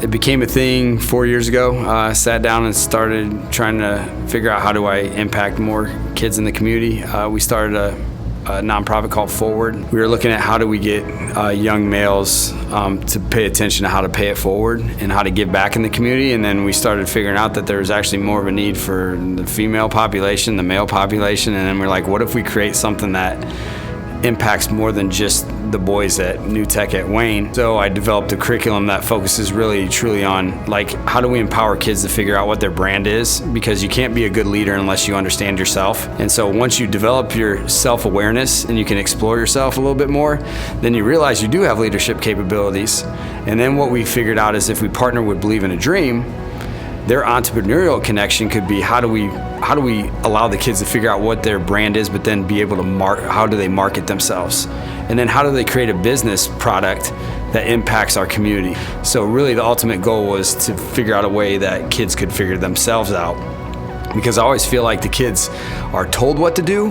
It became a thing 4 years ago. I sat down and started trying to figure out how do I impact more kids in the community. We started a nonprofit called Forward. We were looking at how do we get young males to pay attention to how to pay it forward and how to give back in the community. And then we started figuring out that there was actually more of a need for the female population, the male population. And then we're like, what if we create something that impacts more than just the boys at New Tech at Wayne? So I developed a curriculum that focuses really truly on like how do we empower kids to figure out what their brand is, because you can't be a good leader unless you understand yourself. And so once you develop your self-awareness and you can explore yourself a little bit more, then you realize you do have leadership capabilities. And then what we figured out is if we partner with Believe in a Dream, their entrepreneurial connection could be how do we allow the kids to figure out what their brand is, but then be able to how do they market themselves? And then how do they create a business product that impacts our community? So really the ultimate goal was to figure out a way that kids could figure themselves out. Because I always feel like the kids are told what to do,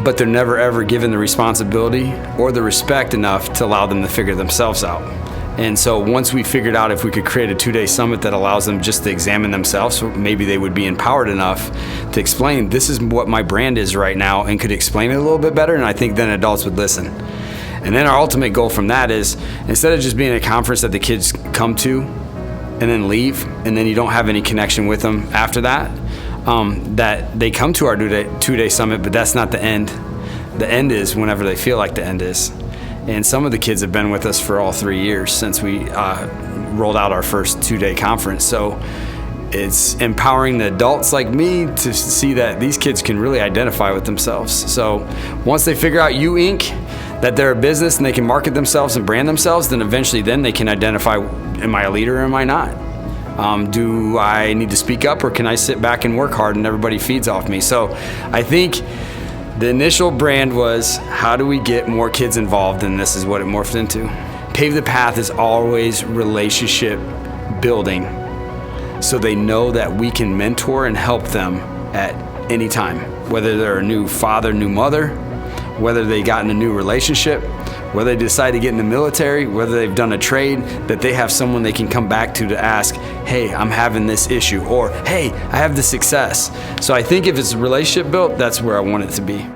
but they're never ever given the responsibility or the respect enough to allow them to figure themselves out. And so once we figured out if we could create a 2-day summit that allows them just to examine themselves, maybe they would be empowered enough to explain, this is what my brand is right now, and could explain it a little bit better, and I think then adults would listen. And then our ultimate goal from that is, instead of just being a conference that the kids come to and then leave, and then you don't have any connection with them after that, that they come to our 2-day summit, but that's not the end. The end is whenever they feel like the end is. And some of the kids have been with us for all 3 years since we rolled out our first 2-day conference. So it's empowering the adults like me to see that these kids can really identify with themselves. So once they figure out You Inc., that they're a business and they can market themselves and brand themselves, then eventually then they can identify, am I a leader or am I not? Do I need to speak up, or can I sit back and work hard and everybody feeds off me? So I think the initial brand was, how do we get more kids involved? And this is what it morphed into. Pave the Path is always relationship building, so they know that we can mentor and help them at any time, whether they're a new father, new mother, whether they got in a new relationship, whether they decide to get in the military, whether they've done a trade, that they have someone they can come back to ask, hey, I'm having this issue, or hey, I have this success. So I think if it's a relationship built, that's where I want it to be.